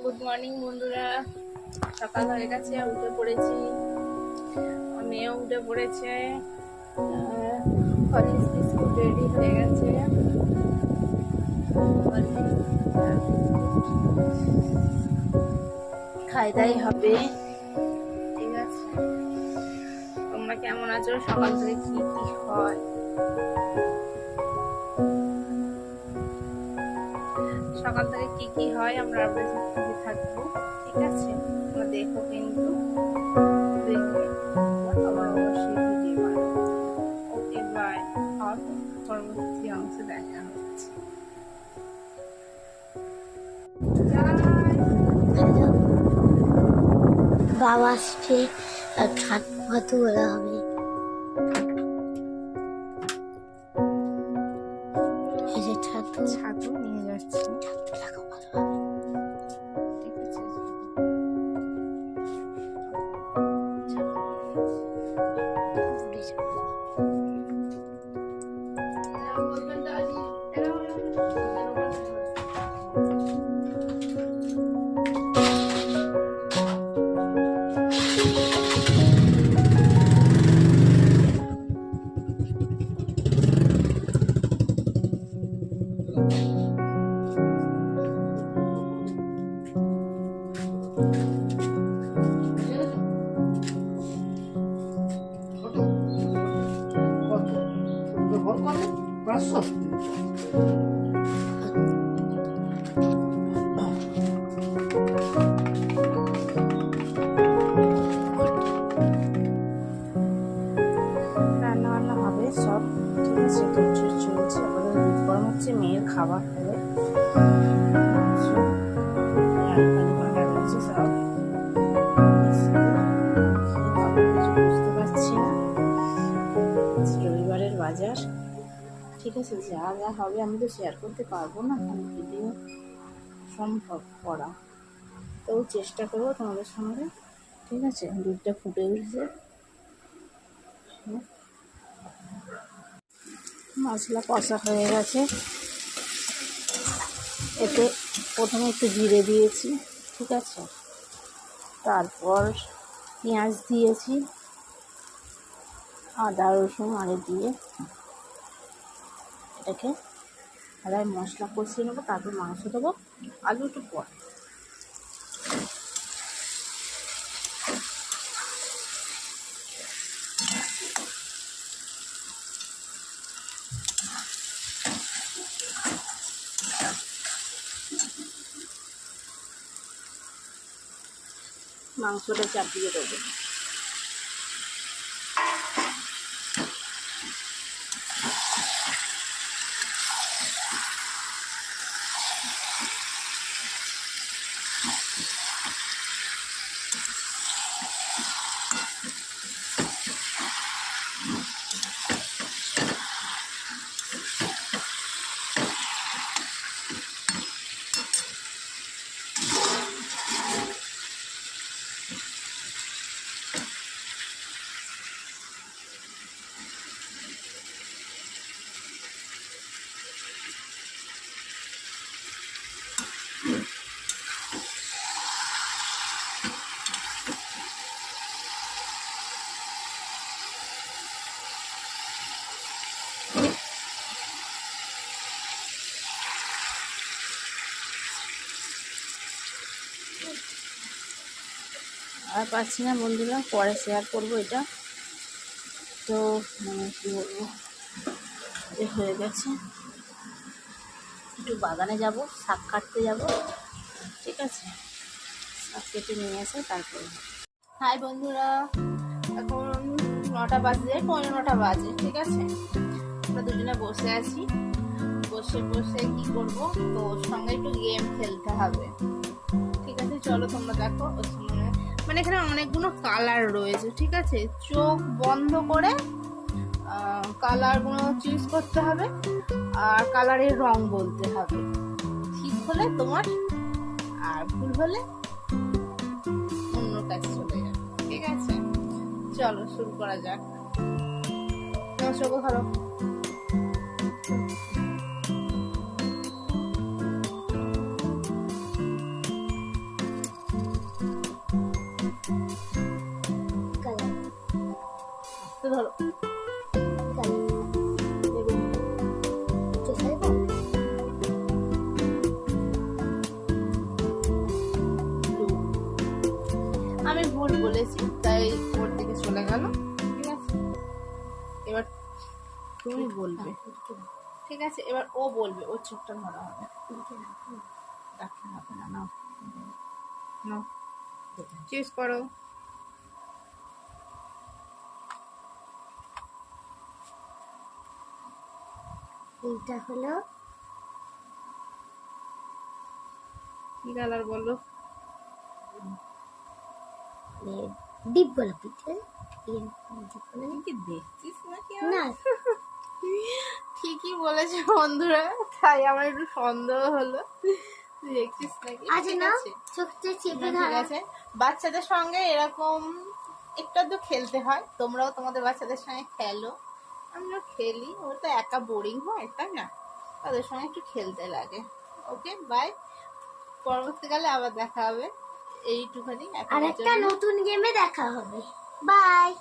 Good morning বন্ধুরা। সকাল হয়ে গেছে, উঠে পড়েছি, মেয়েও উঠে পড়েছে। হরলিক্স বিস্কুট রেডি হয়ে গেছে, খাই দাই হবে। ঠিক আছে, তোমরা কেমন আছো? সকাল থেকে কি কি হয়, সকাল থেকে কি কি হয় আমরা আপনাদের সাথে থাকবো। ঠিক আছে, তোমরা দেখো কিন্তু দেখবে আমার অবশ্যই ভিডিও বানাবো। ওকে বাই, আর পরবর্তী অংশে দেখা হচ্ছে। বাবা আসছে, ছাতু ফাতু বলা হবে। এই যে ছাতু ছাতু নিয়ে যাচ্ছি। ছাতু লাগা ভালো হবে। ঠিক আছে, উঠে যাবে। রান্না বান্না হবে সব। ঠিক আছে, তো চলছে। আপাতত দুধ গরম হচ্ছে, মেয়ের খাবার হবে। সব কিছু বুঝতে পারছি না। রবিবারের বাজার। ঠিক আছে, যা যা হবে আমি তো শেয়ার করতে পারবো না, কারণ ভিডিও সম্ভব করা, তো চেষ্টা করবো তোমাদের সঙ্গে। ঠিক আছে, দুধটা ফুটে উঠছে, মশলা কষা হয়ে গেছে। এতে প্রথমে একটু জিরে দিয়েছি, ঠিক আছে, তারপর পেঁয়াজ দিয়েছি, আদা রসুন আগে দিয়ে এটাকে আলাদা মশলা কষিয়ে নেবো, তারপর মাংস দেবো, আলু একটু পর। মাংসটা চাপিয়ে দেবো। আর পাচ্ছি না বন্ধুরা, পরে শেয়ার করবো এটা। তো কী বলবো, হয়ে গেছে। একটু বাগানে যাব, শাক কাটতে যাব। ঠিক আছে, শাক কেটে নিয়ে এসে তারপরে। হাই বন্ধুরা, এখন 9টা বাজে, 9:15 বাজে। ঠিক আছে, আমরা দুজনে বসে আছি। বসে বসে কি করব, তো ওর সঙ্গে একটু গেম খেলতে হবে। ঠিক আছে, চলো তোমরা দেখো। ওর সঙ্গে মানে এখানে অনেকগুলো কালার রয়েছে। ঠিক আছে, চোখ বন্ধ করে কালারগুলো চুজ করতে হবে, আর কালারের রং বলতে হবে। ঠিক হলে তোমার, আর ভুল হলে অন্য কাজ চলে যাবে। ঠিক আছে, চলো শুরু করা যাক। চোখ ধরো। ধরো গেল। বেগুন। চোখে দাও। আমি ভুল বলেছি তাই ওর দিকে চলে গেল। ঠিক আছে, এবার তুমি বলবে। ঠিক আছে, এবার ও বলবে, ওর চোখটা ধরা হবে। রাখতে হবে না, নাও নাও চুজ করো। এইটা হলো কি কালার বলো? ডিপ গোলাপি। ডিপ তুই কি দেখছিস নাকি? না, ঠিকই বলেছে বন্ধুরা, তাই আমার একটু সন্দেহ হলো। তুই দেখছিস নাকি? আচ্ছা ঠিক না, আছে, চোখটা চেপে ঠিক ধরা। আছে। বাচ্চাদের সঙ্গে এরকম একটু তো খেলতে হয়, তোমরাও তোমাদের বাচ্চাদের সঙ্গে খেলো, আমরা খেলি। ও তো একা বোরিং হয়, তাই না? তাদের সঙ্গে একটু খেলতে লাগে। ওকে, বাই। পরবর্তীকালে আবার দেখা হবে। এইটুখানি আর এখনের একটা জন্য। নতুন গেমে দেখা হবে। বাই।